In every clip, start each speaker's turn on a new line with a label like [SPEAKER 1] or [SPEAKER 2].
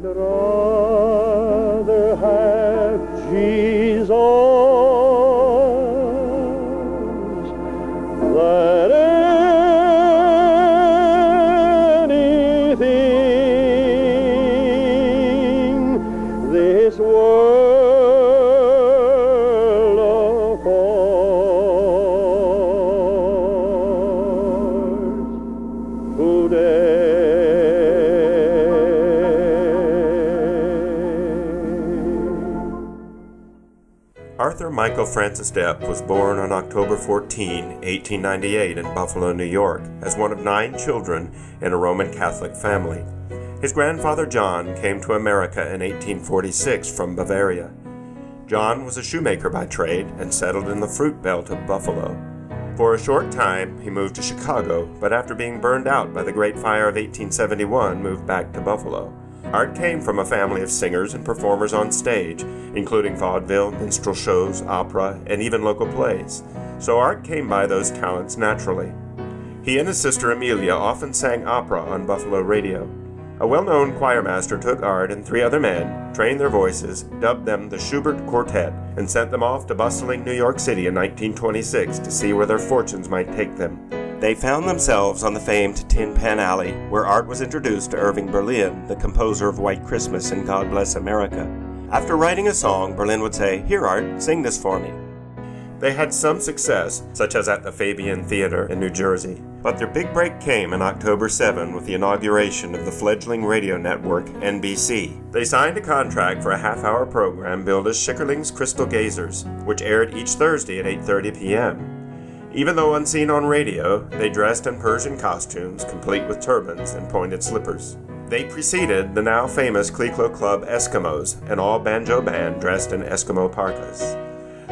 [SPEAKER 1] I'd rather have Jesus than anything this world affords today.
[SPEAKER 2] Arthur Michael Francis Depp was born on October 14, 1898 in Buffalo, New York, as one of 9 children in a Roman Catholic family. His grandfather John came to America in 1846 from Bavaria. John was a shoemaker by trade and settled in the fruit belt of Buffalo. For a short time, he moved to Chicago, but after being burned out by the Great Fire of 1871, moved back to Buffalo. Art came from a family of singers and performers on stage, including vaudeville, minstrel shows, opera, and even local plays. So Art came by those talents naturally. He and his sister Amelia often sang opera on Buffalo radio. A well-known choir master took Art and 3 other men, trained their voices, dubbed them the Schubert Quartet, and sent them off to bustling New York City in 1926 to see where their fortunes might take them. They found themselves on the famed Tin Pan Alley, where Art was introduced to Irving Berlin, the composer of White Christmas and God Bless America. After writing a song, Berlin would say, "Here, Art, sing this for me." They had some success, such as at the Fabian Theater in New Jersey, but their big break came on October 7 with the inauguration of the fledgling radio network NBC. They signed a contract for a half-hour program billed as Schickerling's Crystal Gazers, which aired each Thursday at 8:30 p.m. Even though unseen on radio, they dressed in Persian costumes, complete with turbans and pointed slippers. They preceded the now famous Kliklo Club Eskimos, an all-banjo band dressed in Eskimo parkas.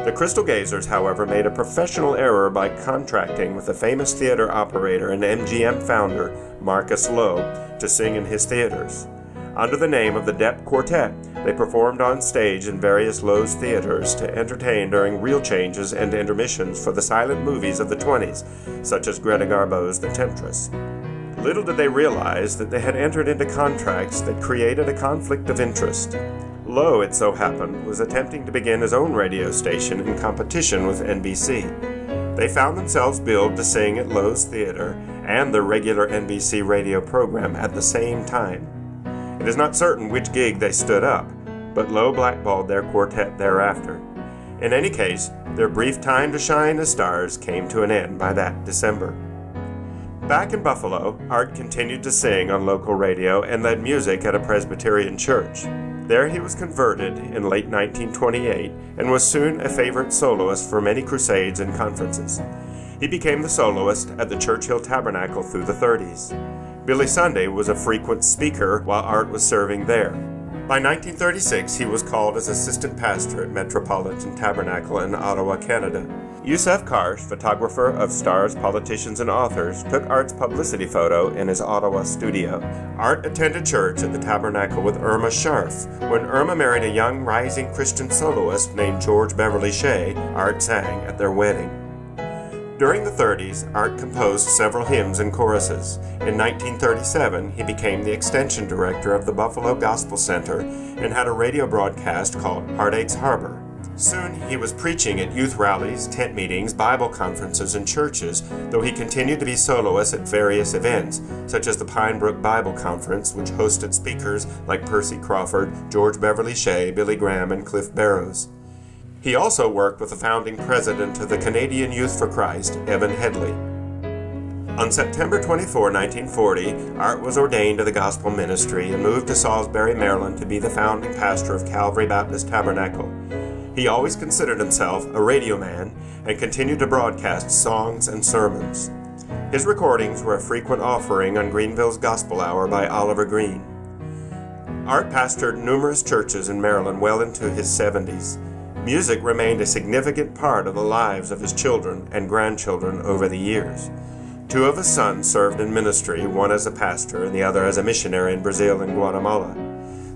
[SPEAKER 2] The Crystal Gazers, however, made a professional error by contracting with the famous theater operator and MGM founder, Marcus Lowe, to sing in his theaters. Under the name of the Depp Quartet, they performed on stage in various Lowe's theaters to entertain during reel changes and intermissions for the silent movies of the 20s, such as Greta Garbo's The Temptress. Little did they realize that they had entered into contracts that created a conflict of interest. Lowe, it so happened, was attempting to begin his own radio station in competition with NBC. They found themselves billed to sing at Lowe's Theater and the regular NBC radio program at the same time. It is not certain which gig they stood up, but Lowe blackballed their quartet thereafter. In any case, their brief time to shine as stars came to an end by that December. Back in Buffalo, Art continued to sing on local radio and led music at a Presbyterian church. There he was converted in late 1928 and was soon a favorite soloist for many crusades and conferences. He became the soloist at the Churchill Tabernacle through the 30s. Billy Sunday was a frequent speaker while Art was serving there. By 1936, he was called as assistant pastor at Metropolitan Tabernacle in Ottawa, Canada. Yusef Karsh, photographer of stars, politicians, and authors, took Art's publicity photo in his Ottawa studio. Art attended church at the Tabernacle with Irma Scharf. When Irma married a young, rising Christian soloist named George Beverly Shea, Art sang at their wedding. During the 30s, Art composed several hymns and choruses. In 1937, he became the extension director of the Buffalo Gospel Center and had a radio broadcast called Heartache's Harbor. Soon he was preaching at youth rallies, tent meetings, Bible conferences, and churches, though he continued to be soloist at various events, such as the Pine Brook Bible Conference, which hosted speakers like Percy Crawford, George Beverly Shea, Billy Graham, and Cliff Barrows. He also worked with the founding president of the Canadian Youth for Christ, Evan Headley. On September 24, 1940, Art was ordained to the gospel ministry and moved to Salisbury, Maryland to be the founding pastor of Calvary Baptist Tabernacle. He always considered himself a radio man and continued to broadcast songs and sermons. His recordings were a frequent offering on Greenville's Gospel Hour by Oliver Green. Art pastored numerous churches in Maryland well into his 70s. Music remained a significant part of the lives of his children and grandchildren over the years. 2 of his sons served in ministry, one as a pastor and the other as a missionary in Brazil and Guatemala.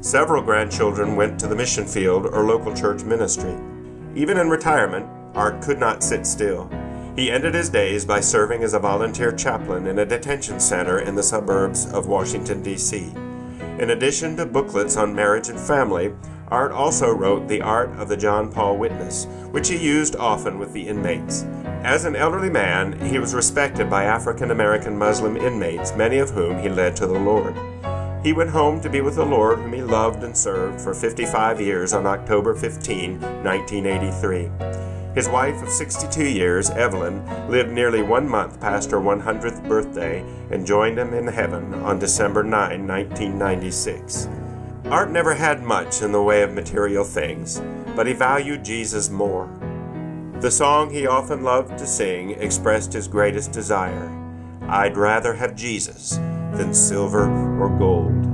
[SPEAKER 2] Several grandchildren went to the mission field or local church ministry. Even in retirement, Art could not sit still. He ended his days by serving as a volunteer chaplain in a detention center in the suburbs of Washington, D.C. In addition to booklets on marriage and family, Art also wrote The Art of the John Paul Witness, which he used often with the inmates. As an elderly man, he was respected by African American Muslim inmates, many of whom he led to the Lord. He went home to be with the Lord, whom he loved and served for 55 years on October 15, 1983. His wife of 62 years, Evelyn, lived nearly 1 month past her 100th birthday and joined him in heaven on December 9, 1996. Art never had much in the way of material things, but he valued Jesus more. The song he often loved to sing expressed his greatest desire: "I'd rather have Jesus than silver or gold."